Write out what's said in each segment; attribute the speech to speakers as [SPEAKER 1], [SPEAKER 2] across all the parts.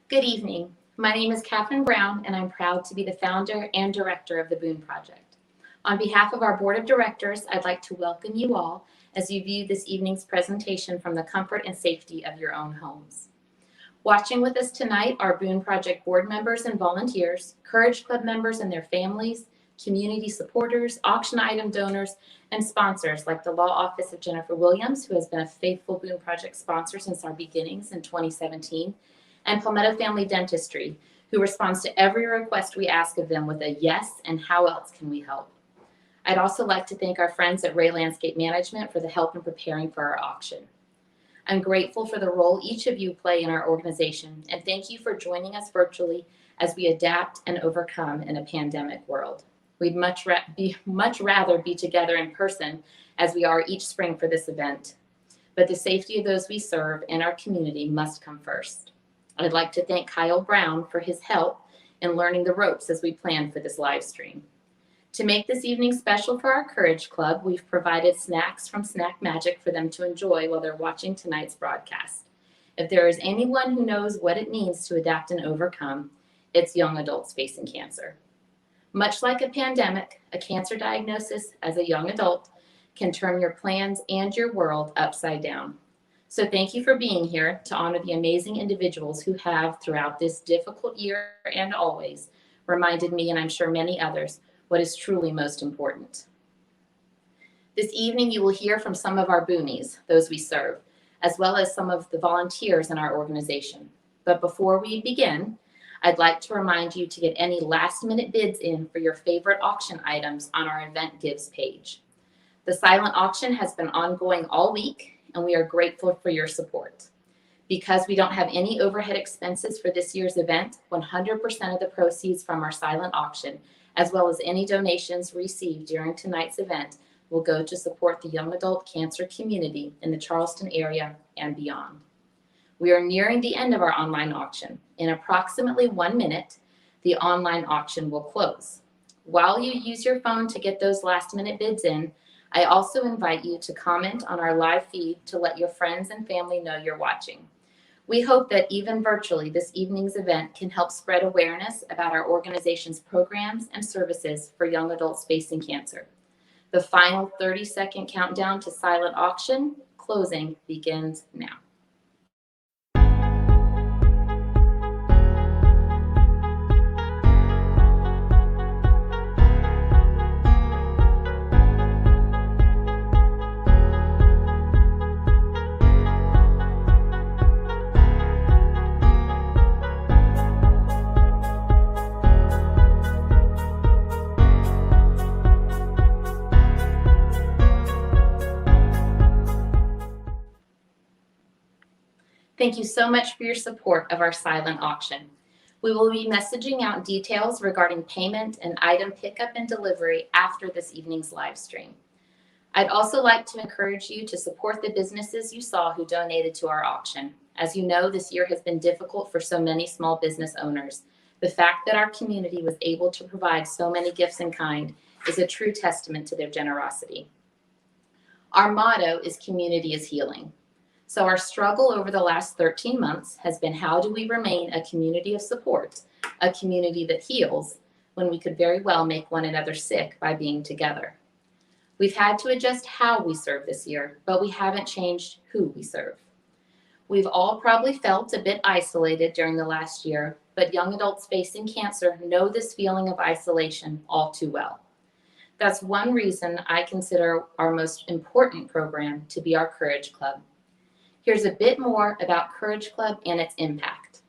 [SPEAKER 1] Good evening. My name is Katherine Brown, and I'm proud to be the founder and director of the Boon Project. On behalf of our board of directors, I'd like to welcome you all as you view this evening's presentation from the comfort and safety of your own homes. Watching with us tonight are Boon Project board members and volunteers, Courage Club members and their families, community supporters, auction item donors, and sponsors like the Law Office of Jennifer Williams, who has been a faithful Boon Project sponsor since our beginnings in 2017, and Palmetto Family Dentistry, who responds to every request we ask of them with a yes and how else can we help. I'd also like to thank our friends at Ray Landscape Management for the help in preparing for our auction. I'm grateful for the role each of you play in our organization, and thank you for joining us virtually as we adapt and overcome in a pandemic world. We'd much rather be together in person as we are each spring for this event, but the safety of those we serve and our community must come first. I'd like to thank Kyle Brown for his help in learning the ropes as we plan for this live stream. To make this evening special for our Courage Club, we've provided snacks from Snack Magic for them to enjoy while they're watching tonight's broadcast. If there is anyone who knows what it means to adapt and overcome, it's young adults facing cancer. Much like a pandemic, a cancer diagnosis as a young adult can turn your plans and your world upside down. So thank you for being here to honor the amazing individuals who have, throughout this difficult year and always, reminded me, and I'm sure many others, what is truly most important. This evening, you will hear from some of our boonies, those we serve, as well as some of the volunteers in our organization. But before we begin, I'd like to remind you to get any last-minute bids in for your favorite auction items on our Event Gives page. The silent auction has been ongoing all week, and we are grateful for your support. Because we don't have any overhead expenses for this year's event, 100% of the proceeds from our silent auction, as well as any donations received during tonight's event, will go to support the young adult cancer community in the Charleston area and beyond. We are nearing the end of our online auction. In approximately 1 minute, the online auction will close. While you use your phone to get those last-minute bids in, I also invite you to comment on our live feed to let your friends and family know you're watching. We hope that even virtually, this evening's event can help spread awareness about our organization's programs and services for young adults facing cancer. The final 30-second countdown to silent auction closing begins now. Thank you so much for your support of our silent auction. We will be messaging out details regarding payment and item pickup and delivery after this evening's live stream. I'd also like to encourage you to support the businesses you saw who donated to our auction. As you know, this year has been difficult for so many small business owners. The fact that our community was able to provide so many gifts in kind is a true testament to their generosity. Our motto is community is healing. So our struggle over the last 13 months has been, how do we remain a community of support, a community that heals, when we could very well make one another sick by being together? We've had to adjust how we serve this year, but we haven't changed who we serve. We've all probably felt a bit isolated during the last year, but young adults facing cancer know this feeling of isolation all too well. That's one reason I consider our most important program to be our Courage Club. Here's a bit more about Courage Club and its impact.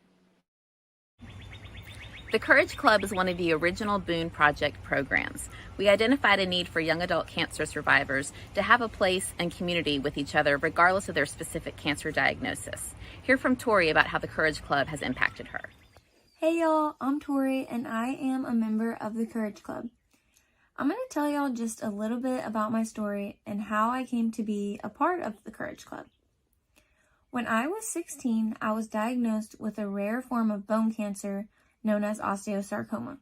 [SPEAKER 2] The Courage Club is one of the original Boon Project programs. We identified a need for young adult cancer survivors to have a place and community with each other regardless of their specific cancer diagnosis. Hear from Tori about how the Courage Club has impacted her.
[SPEAKER 3] Hey y'all, I'm Tori and I am a member of the Courage Club. I'm going to tell y'all just a little bit about my story and how I came to be a part of the Courage Club. When I was 16, I was diagnosed with a rare form of bone cancer known as osteosarcoma.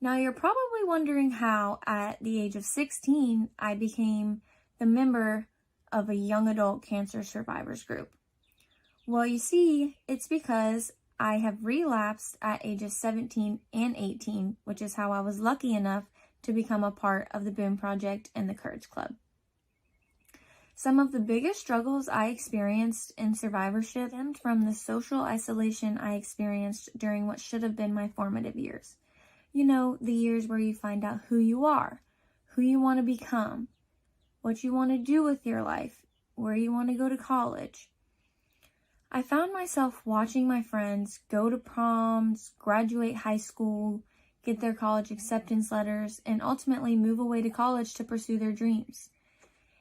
[SPEAKER 3] Now, you're probably wondering how, at the age of 16, I became the member of a young adult cancer survivors group. Well, you see, it's because I have relapsed at ages 17 and 18, which is how I was lucky enough to become a part of the Boon Project and the Courage Club. Some of the biggest struggles I experienced in survivorship stemmed from the social isolation I experienced during what should have been my formative years. You know, the years where you find out who you are, who you want to become, what you want to do with your life, where you want to go to college. I found myself watching my friends go to proms, graduate high school, get their college acceptance letters, and ultimately move away to college to pursue their dreams.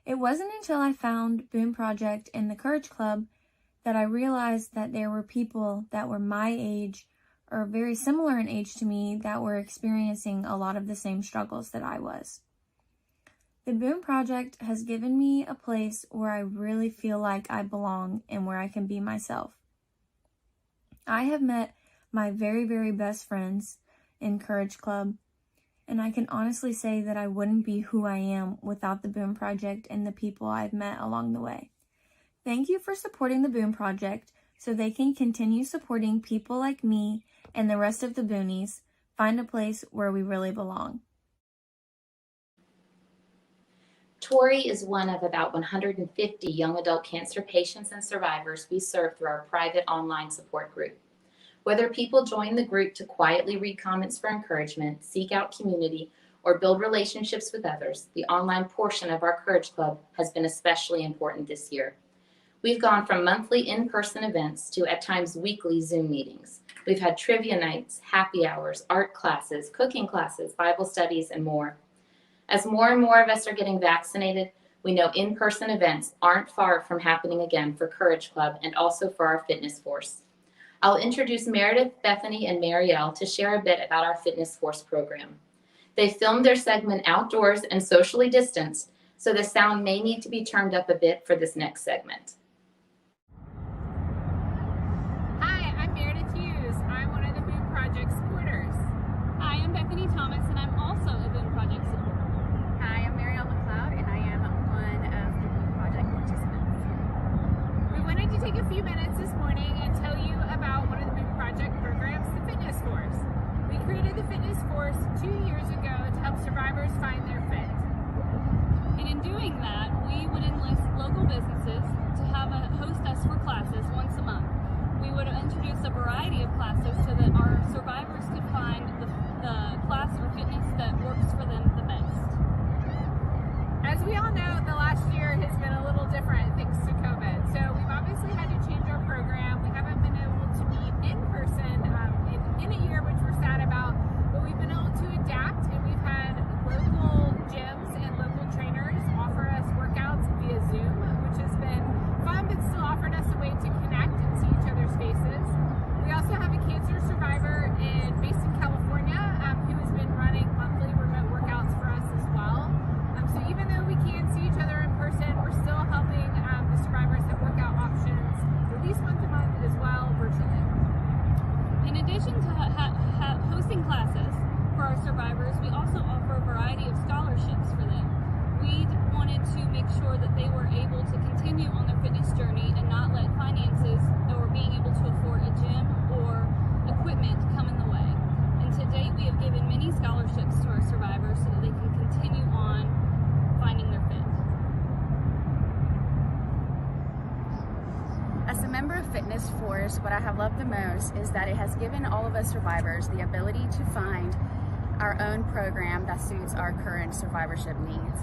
[SPEAKER 3] It wasn't until I found Boon Project and the Courage Club that I realized that there were people that were my age or very similar in age to me that were experiencing a lot of the same struggles that I was. The Boon Project has given me a place where I really feel like I belong and where I can be myself. I have met my very, very best friends in Courage Club, and I can honestly say that I wouldn't be who I am without the Boon Project and the people I've met along the way. Thank you for supporting the Boon Project so they can continue supporting people like me and the rest of the Boonies find a place where we really belong.
[SPEAKER 1] Tori is one of about 150 young adult cancer patients and survivors we serve through our private online support group. Whether people join the group to quietly read comments for encouragement, seek out community, or build relationships with others, the online portion of our Courage Club has been especially important this year. We've gone from monthly in-person events to at times weekly Zoom meetings. We've had trivia nights, happy hours, art classes, cooking classes, Bible studies, and more. As more and more of us are getting vaccinated, we know in-person events aren't far from happening again for Courage Club and also for our fitness force. I'll introduce Meredith, Bethany, and Marielle to share a bit about our Fitness Force program. They filmed their segment outdoors and socially distanced, so the sound may need to be turned up a bit for this next segment.
[SPEAKER 4] Hi, I'm Meredith Hughes. I'm one of the Boon Project supporters. Hi, I'm Bethany Thomas, and I'm also a Boon Project supporter.
[SPEAKER 5] Hi, I'm Marielle McLeod, and I am one of the Boon Project participants.
[SPEAKER 4] We wanted to take a few minutes this morning and tell you about one of the Boon Project programs, the Fitness Force. We created the Fitness Force 2 years ago to help survivors find their fit. And in doing that, we would enlist local businesses to host us for classes once a month. We would introduce a variety of classes so that our survivors could find the class or fitness that works for them the best. As we all know, the last year has been a little different thanks to COVID. So we've obviously had to change our program. We haven't been able to meet in person in a year, which we're sad about, but we've been able to adapt, and we've had local gyms and local trainers offer us workouts via Zoom, which has been fun, but still offered us a way to connect and see each other's faces. We also have a cancer survivor based in California who has been running monthly remote workouts for us as well. So even though we can't see each other in person, we're still helping the survivors have workout options at least once a month as well virtually. In addition to hosting classes for our survivors, we also offer a variety of scholarships for them. We wanted to make sure that they were able to continue on their fitness journey and not let finances or being able to afford a gym or equipment come in the way. And to date, we have given many scholarships to our survivors so that they can continue on finding their fit.
[SPEAKER 5] As a member of Fitness Force, what I have loved the most is that it has given all of us survivors the ability to find our own program that suits our current survivorship needs.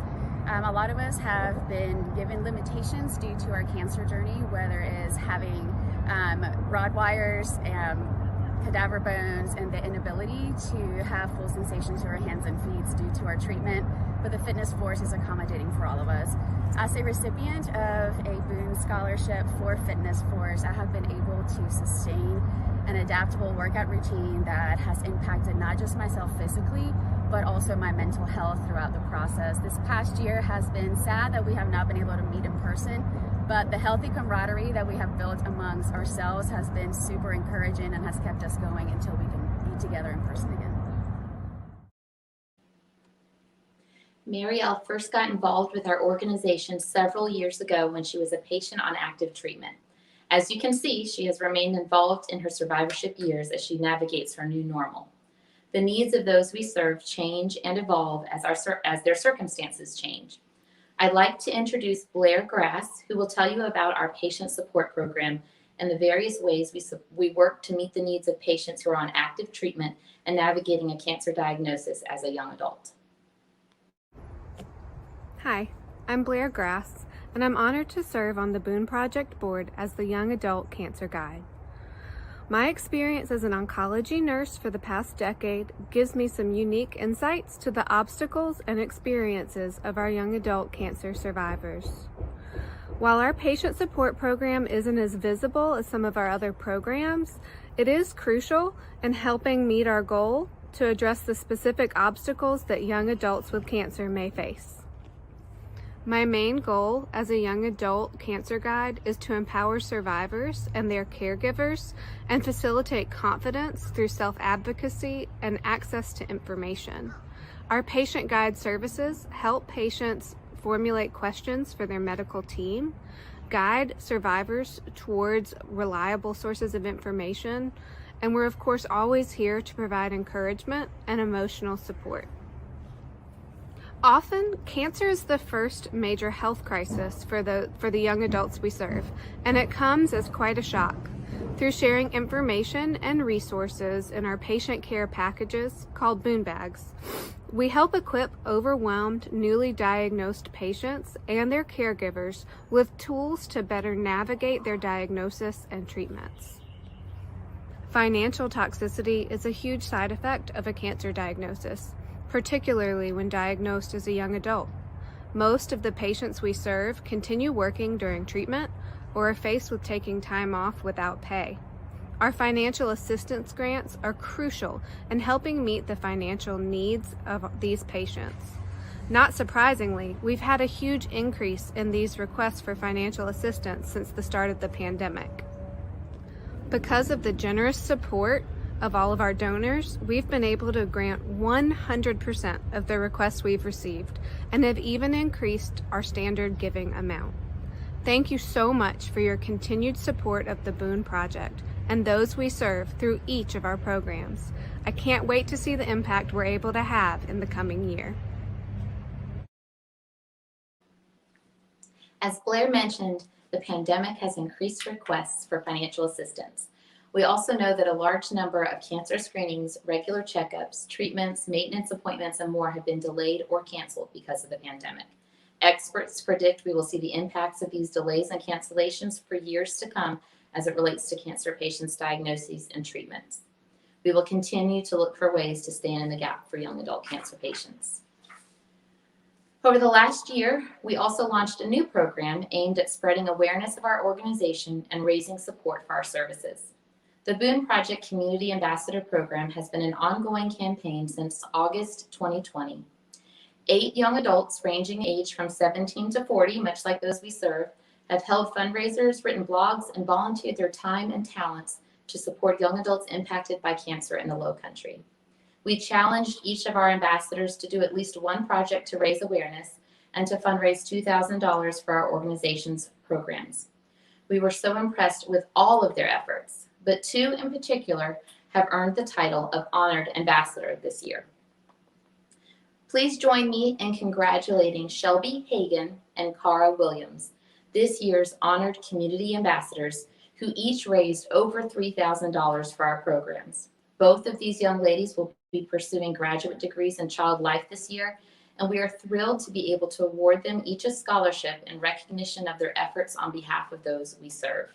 [SPEAKER 5] A lot of us have been given limitations due to our cancer journey, whether it is having rod wires, cadaver bones, and the inability to have full sensation to our hands and feet due to our treatment, but the Fitness Force is accommodating for all of us. As a recipient of a Boon Scholarship for Fitness Force, I have been able to sustain an adaptable workout routine that has impacted not just myself physically, but also my mental health throughout the process. This past year has been sad that we have not been able to meet in person, but the healthy camaraderie that we have built amongst ourselves has been super encouraging and has kept us going until we can be together in person again.
[SPEAKER 1] Marielle first got involved with our organization several years ago when she was a patient on active treatment. As you can see, she has remained involved in her survivorship years as she navigates her new normal. The needs of those we serve change and evolve as their circumstances change. I'd like to introduce Blair Grass, who will tell you about our patient support program and the various ways we work to meet the needs of patients who are on active treatment and navigating a cancer diagnosis as a young adult.
[SPEAKER 6] Hi, I'm Blair Grass, and I'm honored to serve on the Boon Project Board as the Young Adult Cancer Guide. My experience as an oncology nurse for the past decade gives me some unique insights to the obstacles and experiences of our young adult cancer survivors. While our patient support program isn't as visible as some of our other programs, it is crucial in helping meet our goal to address the specific obstacles that young adults with cancer may face. My main goal as a young adult cancer guide is to empower survivors and their caregivers and facilitate confidence through self-advocacy and access to information. Our patient guide services help patients formulate questions for their medical team, guide survivors towards reliable sources of information, and we're of course always here to provide encouragement and emotional support. Often, cancer is the first major health crisis for the young adults we serve, and it comes as quite a shock. Through sharing information and resources in our patient care packages called Boon Bags, we help equip overwhelmed, newly diagnosed patients and their caregivers with tools to better navigate their diagnosis and treatments. Financial toxicity is a huge side effect of a cancer diagnosis, particularly when diagnosed as a young adult. Most of the patients we serve continue working during treatment or are faced with taking time off without pay. Our financial assistance grants are crucial in helping meet the financial needs of these patients. Not surprisingly, we've had a huge increase in these requests for financial assistance since the start of the pandemic. Because of the generous support of all of our donors, we've been able to grant 100% of the requests we've received and have even increased our standard giving amount. Thank you so much for your continued support of the Boon Project and those we serve through each of our programs. I can't wait to see the impact we're able to have in the coming year.
[SPEAKER 1] As Blair mentioned, the pandemic has increased requests for financial assistance. We also know that a large number of cancer screenings, regular checkups, treatments, maintenance appointments, and more have been delayed or canceled because of the pandemic. Experts predict we will see the impacts of these delays and cancellations for years to come as it relates to cancer patients' diagnoses and treatments. We will continue to look for ways to stand in the gap for young adult cancer patients. Over the last year, we also launched a new program aimed at spreading awareness of our organization and raising support for our services. The Boon Project Community Ambassador Program has been an ongoing campaign since August 2020. 8 young adults ranging in age from 17 to 40, much like those we serve, have held fundraisers, written blogs, and volunteered their time and talents to support young adults impacted by cancer in the Low Country. We challenged each of our ambassadors to do at least one project to raise awareness and to fundraise $2,000 for our organization's programs. We were so impressed with all of their efforts, but 2 in particular have earned the title of Honored Ambassador this year. Please join me in congratulating Shelby Hagan and Cara Williams, this year's Honored Community Ambassadors, who each raised over $3,000 for our programs. Both of these young ladies will be pursuing graduate degrees in child life this year, and we are thrilled to be able to award them each a scholarship in recognition of their efforts on behalf of those we serve.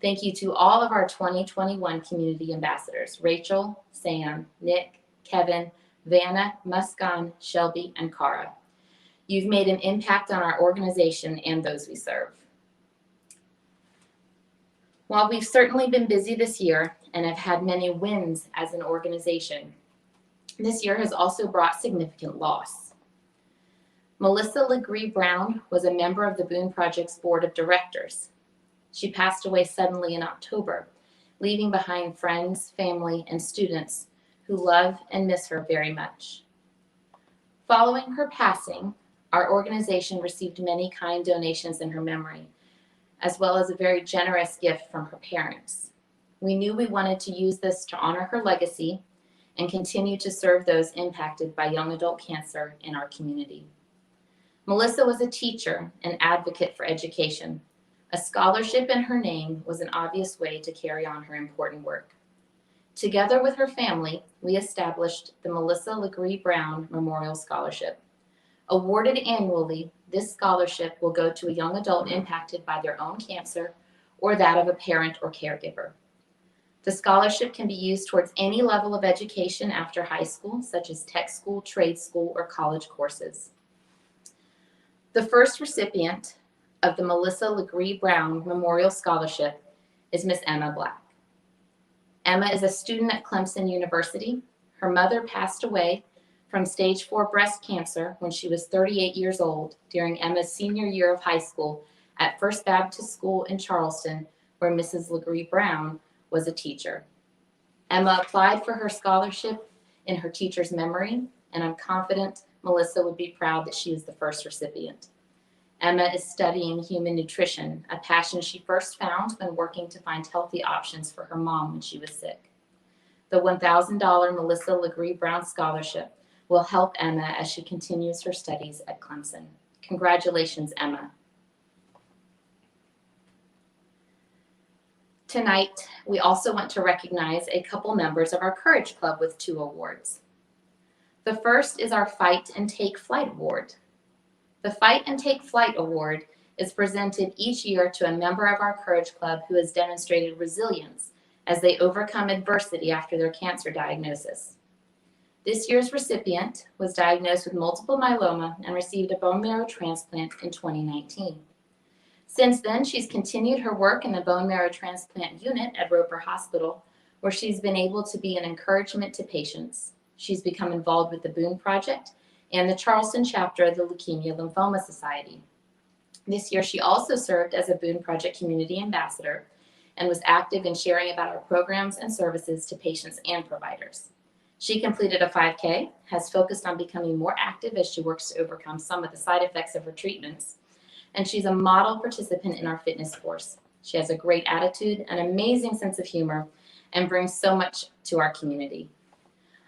[SPEAKER 1] Thank you to all of our 2021 community ambassadors, Rachel, Sam, Nick, Kevin, Vanna, Muskan, Shelby, and Cara. You've made an impact on our organization and those we serve. While we've certainly been busy this year and have had many wins as an organization, this year has also brought significant loss. Melissa Legree Brown was a member of the Boon Project's board of directors. She passed away suddenly in October, leaving behind friends, family, and students who love and miss her very much. Following her passing, our organization received many kind donations in her memory, as well as a very generous gift from her parents. We knew we wanted to use this to honor her legacy and continue to serve those impacted by young adult cancer in our community. Melissa was a teacher and advocate for education. A scholarship in her name was an obvious way to carry on her important work. Together with her family, we established the Melissa LeGree Brown Memorial Scholarship. Awarded annually, this scholarship will go to a young adult impacted by their own cancer or that of a parent or caregiver. The scholarship can be used towards any level of education after high school, such as tech school, trade school, or college courses. The first recipient of the Melissa LeGree Brown Memorial Scholarship is Miss Emma Black. Emma is a student at Clemson University. Her mother passed away from stage 4 breast cancer when she was 38 years old during Emma's senior year of high school at First Baptist School in Charleston, where Mrs. LeGree Brown was a teacher. Emma applied for her scholarship in her teacher's memory, and I'm confident Melissa would be proud that she is the first recipient. Emma is studying human nutrition, a passion she first found when working to find healthy options for her mom when she was sick. The $1,000 Melissa LeGree Brown Scholarship will help Emma as she continues her studies at Clemson. Congratulations, Emma. Tonight, we also want to recognize a couple members of our Courage Club with 2 awards. The first is our Fight and Take Flight Award. The Fight and Take Flight Award is presented each year to a member of our Courage Club who has demonstrated resilience as they overcome adversity after their cancer diagnosis. This year's recipient was diagnosed with multiple myeloma and received a bone marrow transplant in 2019. Since then, she's continued her work in the bone marrow transplant unit at Roper Hospital, where she's been able to be an encouragement to patients. She's become involved with the Boon Project and the Charleston chapter of the Leukemia Lymphoma Society. This year, she also served as a Boon Project Community Ambassador and was active in sharing about our programs and services to patients and providers. She completed a 5K, has focused on becoming more active as she works to overcome some of the side effects of her treatments, and she's a model participant in our fitness course. She has a great attitude, an amazing sense of humor, and brings so much to our community.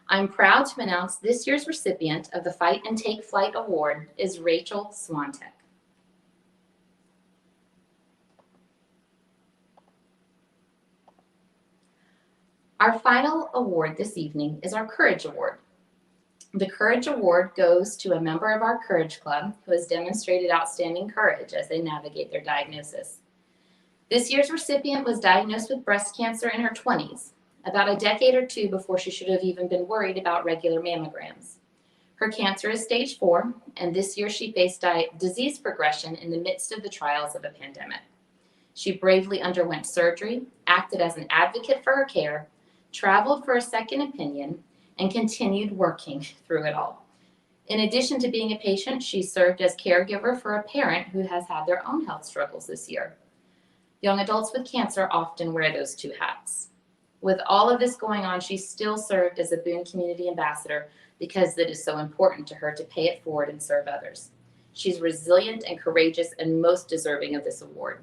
[SPEAKER 1] I'm proud to announce this year's recipient of the Fight and Take Flight Award is Rachel Swantek. Our final award this evening is our Courage Award. The Courage Award goes to a member of our Courage Club who has demonstrated outstanding courage as they navigate their diagnosis. This year's recipient was diagnosed with breast cancer in her 20s, about a decade or 2 before she should have even been worried about regular mammograms. Her cancer is stage 4, and this year she faced disease progression in the midst of the trials of a pandemic. She bravely underwent surgery, acted as an advocate for her care, traveled for a second opinion, and continued working through it all. In addition to being a patient, she served as caregiver for a parent who has had their own health struggles this year. Young adults with cancer often wear those 2 hats. With all of this going on, she still served as a Boone Community Ambassador because it is so important to her to pay it forward and serve others. She's resilient and courageous and most deserving of this award.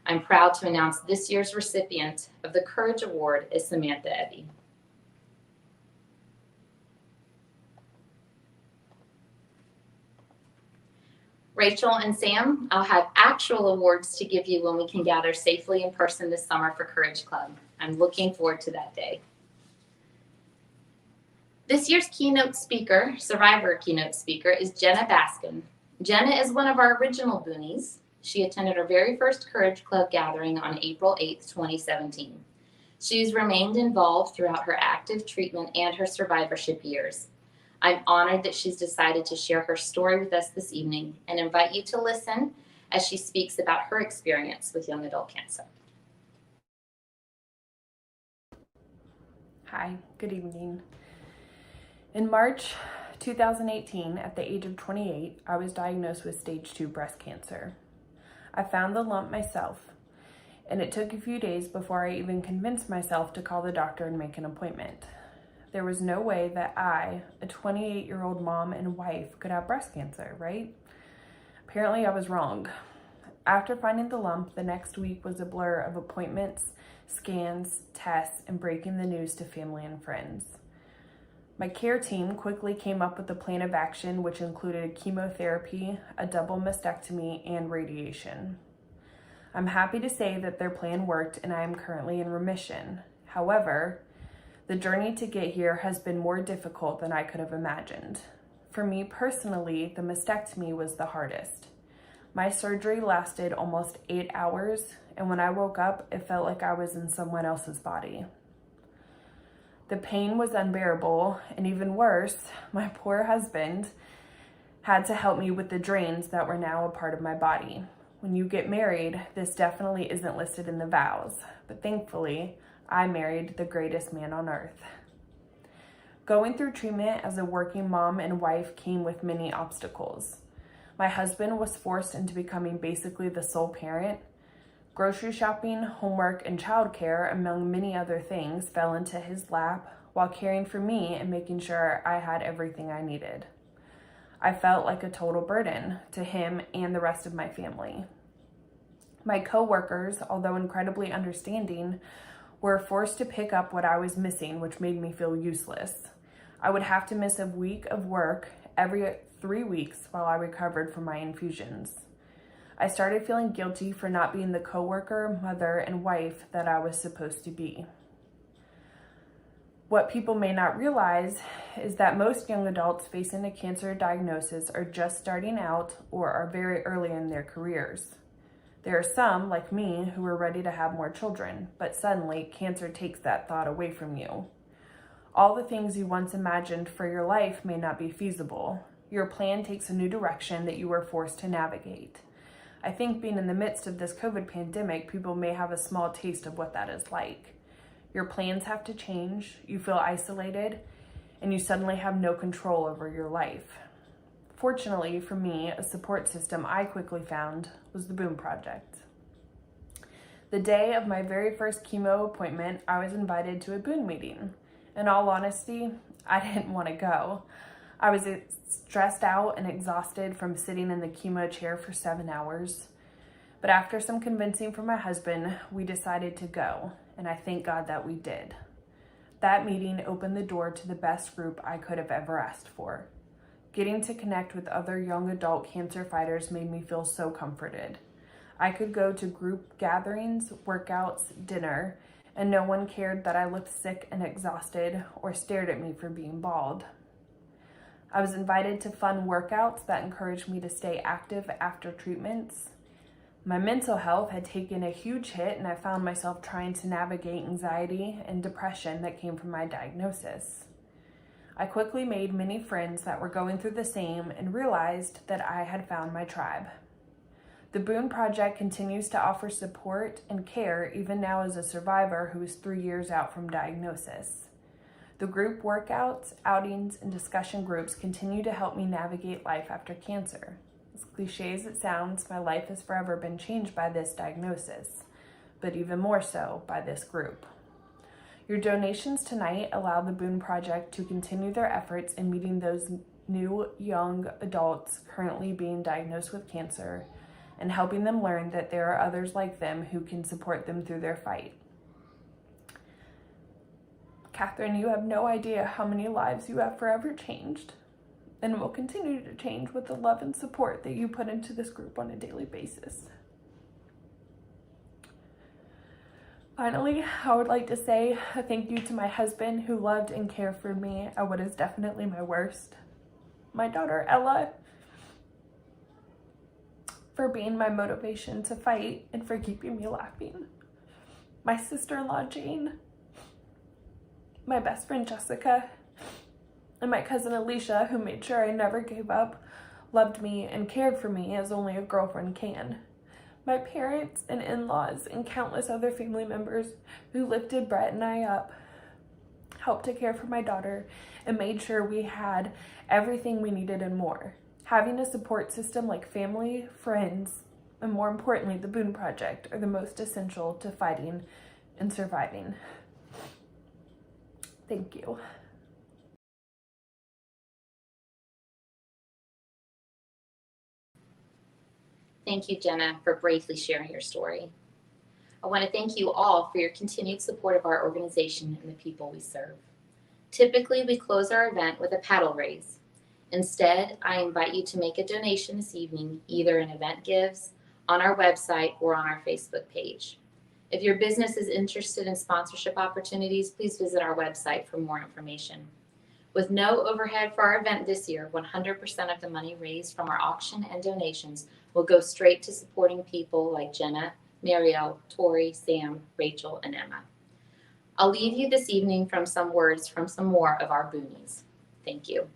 [SPEAKER 1] I'm proud to announce this year's recipient of the Courage Award is Samantha Ebby. Rachel and Sam, I'll have actual awards to give you when we can gather safely in person this summer for Courage Club. I'm looking forward to that day. This year's keynote speaker, survivor keynote speaker, is Jenna Baskin. Jenna is one of our original Boonies. She attended her very first Courage Club gathering on April 8th, 2017. She's remained involved throughout her active treatment and her survivorship years. I'm honored that she's decided to share her story with us this evening and invite you to listen as she speaks about her experience with young adult cancer.
[SPEAKER 7] Hi, good evening. In March 2018, at the age of 28, I was diagnosed with stage 2 breast cancer. I found the lump myself, and it took a few days before I even convinced myself to call the doctor and make an appointment. There was no way that I, a 28-year-old mom and wife, could have breast cancer, right? Apparently I was wrong. After finding the lump, the next week was a blur of appointments, scans, tests, and breaking the news to family and friends. My care team quickly came up with a plan of action, which included chemotherapy, a double mastectomy, and radiation. I'm happy to say that their plan worked and I am currently in remission. However, the journey to get here has been more difficult than I could have imagined. For me personally, the mastectomy was the hardest. My surgery lasted almost 8 hours, and when I woke up, it felt like I was in someone else's body. The pain was unbearable, and even worse, my poor husband had to help me with the drains that were now a part of my body. When you get married, this definitely isn't listed in the vows, but thankfully, I married the greatest man on earth. Going through treatment as a working mom and wife came with many obstacles. My husband was forced into becoming basically the sole parent. Grocery shopping, homework, and childcare, among many other things, fell into his lap while caring for me and making sure I had everything I needed. I felt like a total burden to him and the rest of my family. My co-workers, although incredibly understanding, were forced to pick up what I was missing, which made me feel useless. I would have to miss a week of work every 3 weeks while I recovered from my infusions. I started feeling guilty for not being the coworker, mother, and wife that I was supposed to be. What people may not realize is that most young adults facing a cancer diagnosis are just starting out or are very early in their careers. There are some, like me, who are ready to have more children, but suddenly cancer takes that thought away from you. All the things you once imagined for your life may not be feasible. Your plan takes a new direction that you are forced to navigate. I think being in the midst of this COVID pandemic, people may have a small taste of what that is like. Your plans have to change, you feel isolated, and you suddenly have no control over your life. Fortunately for me, a support system I quickly found was the Boon Project. The day of my very first chemo appointment, I was invited to a Boon meeting. In all honesty, I didn't want to go. I was stressed out and exhausted from sitting in the chemo chair for 7 hours. But after some convincing from my husband, we decided to go, and I thank God that we did. That meeting opened the door to the best group I could have ever asked for. Getting to connect with other young adult cancer fighters made me feel so comforted. I could go to group gatherings, workouts, dinner, and no one cared that I looked sick and exhausted or stared at me for being bald. I was invited to fun workouts that encouraged me to stay active after treatments. My mental health had taken a huge hit, and I found myself trying to navigate anxiety and depression that came from my diagnosis. I quickly made many friends that were going through the same and realized that I had found my tribe. The Boon Project continues to offer support and care even now as a survivor who is 3 years out from diagnosis. The group workouts, outings, and discussion groups continue to help me navigate life after cancer. As cliche as it sounds, my life has forever been changed by this diagnosis, but even more so by this group. Your donations tonight allow the Boon Project to continue their efforts in meeting those new young adults currently being diagnosed with cancer and helping them learn that there are others like them who can support them through their fight. Catherine, you have no idea how many lives you have forever changed and will continue to change with the love and support that you put into this group on a daily basis. Finally, I would like to say a thank you to my husband who loved and cared for me at what is definitely my worst. My daughter, Ella, for being my motivation to fight and for keeping me laughing. My sister-in-law, Jane, my best friend, Jessica, and my cousin, Alicia, who made sure I never gave up, loved me, and cared for me as only a girlfriend can. My parents and in-laws and countless other family members who lifted Brett and I up, helped to care for my daughter, and made sure we had everything we needed and more. Having a support system like family, friends, and more importantly, the Boon Project are the most essential to fighting and surviving. Thank you.
[SPEAKER 1] Thank you, Jenna, for bravely sharing your story. I want to thank you all for your continued support of our organization and the people we serve. Typically, we close our event with a paddle raise. Instead, I invite you to make a donation this evening, either in Event Gives, on our website, or on our Facebook page. If your business is interested in sponsorship opportunities, please visit our website for more information. With no overhead for our event this year, 100% of the money raised from our auction and donations will go straight to supporting people like Jenna, Marielle, Tori, Sam, Rachel, and Emma. I'll leave you this evening from some words from some more of our Boonies. Thank you.